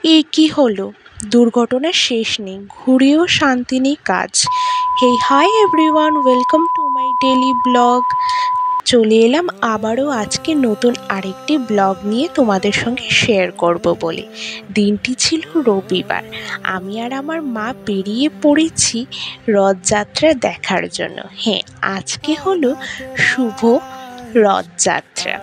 এই কি হলো? দুর্ঘটনার শেষ নেই, ঘুরেও শান্তি নেই কাজ। Hey hi everyone, welcome to my daily blog. চলে এলাম আবারও আজকে নতুন আরেকটি ব্লগ নিয়ে তোমাদের সঙ্গে শেয়ার করব বলে। দিনটি ছিল রবিবার। আমি আর আমার মা বেরিয়ে পড়েছি রথযাত্রা দেখার জন্য। হ্যাঁ, আজকে হলো শুভ রথযাত্রা,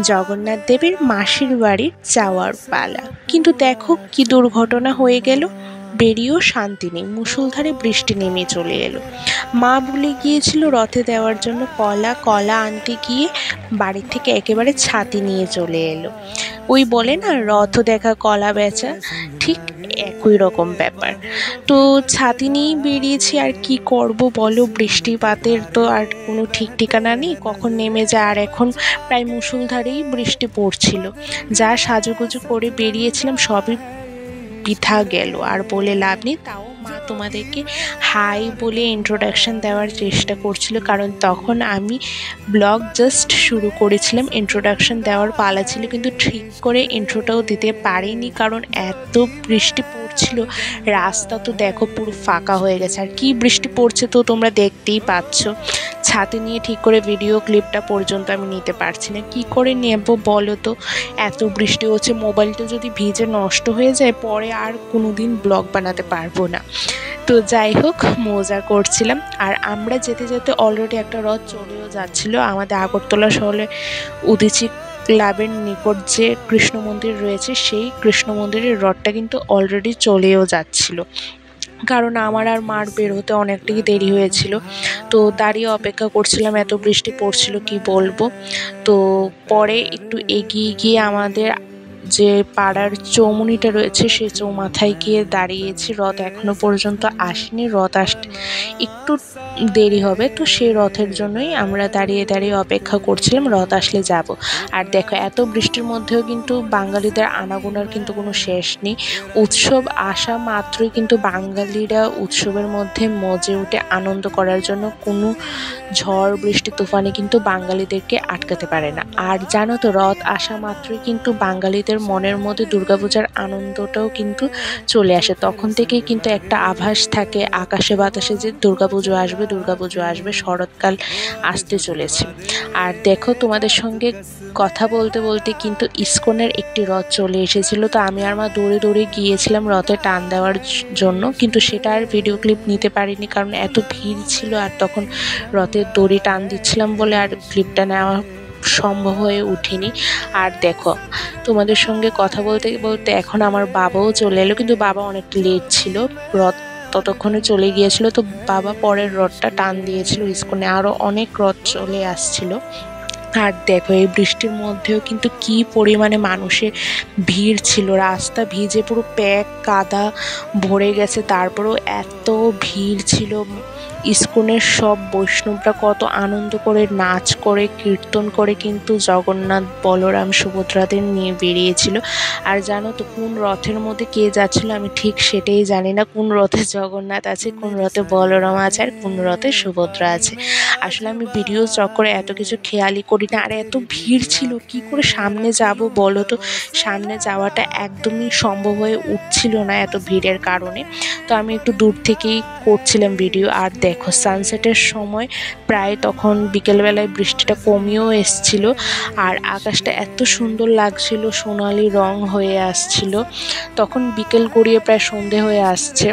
জগন্নাথ দেবের মাসির বাড়ি যাওয়ার পালা। কিন্তু দেখো কি দুর্ঘটনা হয়ে গেল। বেরিয়েও শান্তি নেই, মুষলধারে বৃষ্টি নেমে চলে এলো। মা ভুলে গিয়েছিল রথে দেওয়ার জন্য কলা আনতে গিয়ে বাড়ি থেকে একেবারে ছাতি নিয়ে চলে এলো। ওই বলে না, রথ দেখা কলা বেচা, ঠিক একই রকম ব্যাপার। তো ছাতি নিয়েই বেরিয়েছি, আর কি করব বলো, বৃষ্টিপাতের তো আর কোনো ঠিক ঠিকানা নেই, কখন নেমে যায়। আর এখন প্রায় মুষলধারেই বৃষ্টি পড়ছিল। যা সাজুগুজু করে বেরিয়েছিলাম সবই বৃথা গেল, আর বলে লাভ নেই। তাও মা তোমাদেরকে হাই বলে ইন্ট্রোডাকশন দেওয়ার চেষ্টা করছিল, কারণ তখন আমি ব্লগ জাস্ট শুরু করেছিলাম, ইন্ট্রোডাকশন দেওয়ার পালা ছিল, কিন্তু ঠিক করে ইন্ট্রোটাও দিতে পারিনি, কারণ এত বৃষ্টি পড়ছিল। রাস্তা তো দেখো পুরো ফাঁকা হয়ে গেছে, আর কি বৃষ্টি পড়ছে তো তোমরা দেখতেই পাচ্ছ। ছাতি নিয়ে ঠিক করে ভিডিও ক্লিপটা পর্যন্ত আমি নিতে পারছি না, কি করে নেব বলো তো। এত বৃষ্টি হচ্ছে, মোবাইলটা যদি ভিজে নষ্ট হয়ে যায় পরে আর কোনো দিন ব্লগ বানাতে পারবো না। তো যাই হোক, মজা করছিলাম। আর আমরা যেতে যেতে অলরেডি একটা রথ চলেও যাচ্ছিল। আমাদের আগরতলা শহরে উদীচী ক্লাবের নিকট যে কৃষ্ণ মন্দির রয়েছে, সেই কৃষ্ণ মন্দিরের রথটা কিন্তু অলরেডি চলেও যাচ্ছিল, কারণ আমার আর মার বের হতে অনেকটাই দেরি হয়েছিল। তো দাঁড়িয়ে অপেক্ষা করছিলাম, এত বৃষ্টি পড়ছিল কি বলবো। তো পরে একটু এগিয়ে গিয়ে আমাদের যে পাড়ার চৌমুনিটা রয়েছে সেই চৌমাথায় গিয়ে দাঁড়িয়েছি। রথ এখনো পর্যন্ত আসেনি, রথ আসতে একটু দেরি হবে, তো সেই রথের জন্যই আমরা দাঁড়িয়ে দাঁড়িয়ে অপেক্ষা করছিলাম, রথ আসলে যাব। আর দেখো, এত বৃষ্টির মধ্যেও কিন্তু বাঙালিদের আনাগোনার কিন্তু কোনো শেষ নেই। উৎসব আসা মাত্রই কিন্তু বাঙালিরা উৎসবের মধ্যে মজে উঠে আনন্দ করার জন্য কোনো ঝড় বৃষ্টি তুফানে কিন্তু বাঙালিদেরকে আটকাতে পারে না। আর জানো তো, রথ আসা মাত্রই কিন্তু বাঙালিদের মনের মধ্যে দুর্গাপূজার আনন্দটাও কিন্তু চলে আসে। তখন থেকেই কিন্তু একটা আভাস থাকে আকাশে বাতাসে যে দুর্গাপুজো আসবে, শরৎকাল আসতে চলেছে। আর দেখো, তোমাদের সঙ্গে কথা বলতে বলতে কিন্তু ইসকনের একটি রথ চলে এসেছিল। তো আমি আর মা দৌড়ে দৌড়ে গিয়েছিলাম রথে টান দেওয়ার জন্য, কিন্তু সেটা আর ভিডিও ক্লিপ নিতে পারিনি, কারণ এত ভিড় ছিল, আর তখন রথের দড়ি টান দিচ্ছিলাম বলে আর ক্লিপটা নেওয়া সম্ভব হয়ে উঠেনি। আর দেখো, তোমাদের সঙ্গে কথা বলতে বলতে এখন আমার বাবাও চলে এলো, কিন্তু বাবা অনেকটা লেট ছিল, রথ ততক্ষণে চলে গিয়েছিল। তো বাবা পরের রথটা টান দিয়েছিল ইসকনে, আরও অনেক রথ চলে আসছিল। আর দেখো, এই বৃষ্টির মধ্যেও কিন্তু কি পরিমাণে মানুষের ভিড় ছিল, রাস্তা ভিজে পুরো প্যাক কাদা ভরে গেছে, তারপরেও এত ভিড় ছিল। ইসকনের সব বৈষ্ণবরা কত আনন্দ করে নাচ করে কীর্তন করে কিন্তু জগন্নাথ বলরাম সুভদ্রাদের নিয়ে বেরিয়েছিল। আর জানো তো, কোন রথের মধ্যে কে যাচ্ছিল আমি ঠিক সেটাই জানি না, কোন রথে জগন্নাথ আছে, কোন রথে বলরাম আছে, আর কোন রথে সুভদ্রা আছে। আসলে আমি ভিডিও চক্করে এত কিছু খেয়ালই করি না। আর এত ভিড় ছিল, কি করে সামনে যাব বলো তো। সামনে যাওয়াটা একদমই সম্ভব হয়ে উঠছিল না এত ভিড়ের কারণে। তো আমি একটু দূর থেকেই করছিলাম ভিডিও। আর দেখো, সানসেটের সময় প্রায় তখন বিকেলবেলায় বৃষ্টিটা কমিয়েও এসছিল, আর আকাশটা এত সুন্দর লাগছিল, সোনালি রং হয়ে আসছিল। তখন বিকেল গড়িয়ে প্রায় সন্ধে হয়ে আসছে,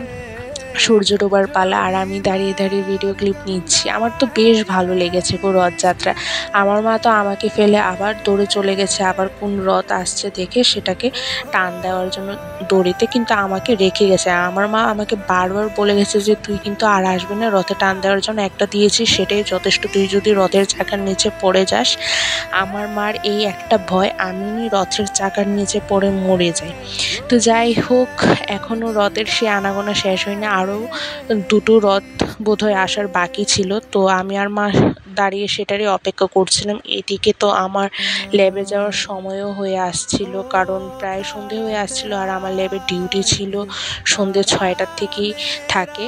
সূর্য ডোবার পালা। আর আমি দাঁড়িয়ে দাঁড়িয়ে ভিডিও ক্লিপ নিচ্ছি। আমার তো বেশ ভালো লেগেছে গো রথযাত্রা। আমার মা তো আমাকে ফেলে আবার দৌড়ে চলে গেছে, আবার কোন রথ আসছে দেখে সেটাকে টান দেওয়ার জন্য দড়িতে, কিন্তু আমাকে রেখে গেছে। আমার মা আমাকে বারবার বলে গেছে যে তুই কিন্তু আর আসবে না রথে টান দেওয়ার জন্য, একটা দিয়েছিস সেটাই যথেষ্ট, তুই যদি রথের চাকার নিচে পড়ে যাস। আমার মার এই একটা ভয়, আমি রথের চাকার নিচে পড়ে মরে যাই। তো যাই হোক, এখনও রথের সে আনাগোনা শেষ হয়নি, আরও দুটো রথ বোধহয় আসার বাকি ছিল। তো আমি আর মা দাঁড়িয়ে সেটারই অপেক্ষা করছিলাম। এদিকে তো আমার ল্যাবে যাওয়ার সময়ও হয়ে আসছিল, কারণ প্রায় সন্ধে হয়ে আসছিল, আর আমার ল্যাবে ডিউটি ছিল সন্ধে 6টার থেকেই থাকে।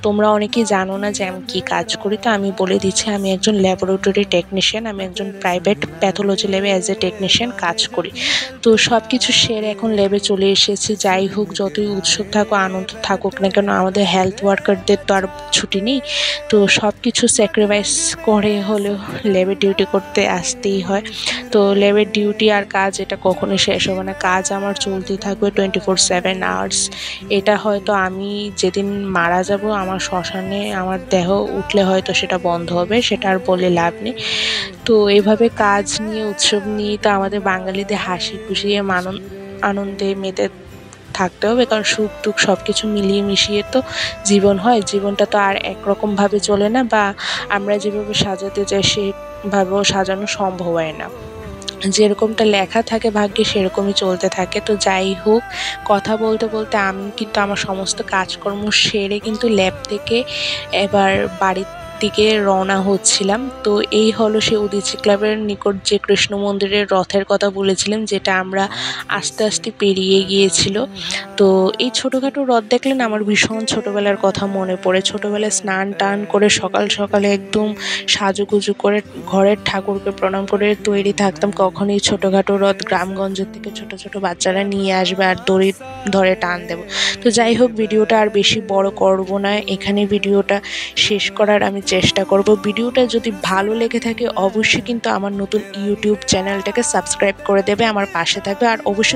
তোমরা অনেকেই জানো না যে আমি কি কাজ করি, তো আমি বলে দিচ্ছি। আমি একজন ল্যাবরেটরি টেকনিশিয়ান, আমি একজন প্রাইভেট প্যাথোলজি ল্যাবে অ্যাজ এ টেকনিশিয়ান কাজ করি। তো সব কিছু সেরে এখন ল্যাবে চলে এসেছি। যাই হোক, যতই উৎসব থাকুক আনন্দ থাকুক না কেন, আমাদের হেলথ ওয়ার্কারদের তো আর ছুটি নেই। তো সব কিছু স্যাক্রিফাইস করে হলেও ল্যাবে ডিউটি করতে আসতেই হয়। তো ল্যাবের ডিউটি আর কাজ এটা কখনোই শেষ হবে না, কাজ আমার চলতেই থাকবে 24/7 আওয়ার্স। এটা হয়তো আমি যেদিন মারা যাব, আমার শ্মশানে আমার দেহ উঠলে হয়তো সেটা বন্ধ হবে, সেটা আর বলে লাভ নেই। তো এভাবে কাজ নিয়ে উৎসব নিয়ে তো আমাদের বাঙালিদের হাসি খুশি আনন্দে মেতে থাকতে হবে, কারণ সুখ দুঃখ সব কিছু মিলিয়ে মিশিয়ে তো জীবন হয়। জীবনটা তো আর একরকমভাবে চলে না, বা আমরা যেভাবে সাজাতে চাই সেভাবেও সাজানো সম্ভব হয় না। যেরকমটা লেখা থাকে ভাগ্যে সেরকমই চলতে থাকে। তো যাই হোক, কথা বলতে বলতে আমি কিন্তু আমার সমস্ত কাজকর্ম সেরে কিন্তু ল্যাব থেকে এবার বাড়ির দিকে রওনা হচ্ছিলাম। তো এই হলো সেই উদীচী ক্লাবের নিকট যে কৃষ্ণ মন্দিরের রথের কথা বলেছিলাম, যেটা আমরা আস্তে আস্তে পেরিয়ে গিয়েছিল। তো এই ছোটোখাটো রথ দেখলে না আমার ভীষণ ছোটোবেলার কথা মনে পড়ে। ছোটোবেলায় স্নান টান করে সকাল সকালে একদম সাজুগুজু করে ঘরের ঠাকুরকে প্রণাম করে তৈরি থাকতাম, কখন এই ছোটোখাটো রথ গ্রামগঞ্জের থেকে ছোট ছোট বাচ্চারা নিয়ে আসবে আর দড়ি ধরে টান দেব। তো যাই হোক, ভিডিওটা আর বেশি বড় করব না, এখানে ভিডিওটা শেষ করার আমি চেষ্টা করব। ভিডিওটা যদি ভালো লেগে থাকে অবশ্যই কিন্তু আমার নতুন ইউটিউব চ্যানেলটাকে সাবস্ক্রাইব করে দেবে, আমার পাশে থাকবে, আর অবশ্যই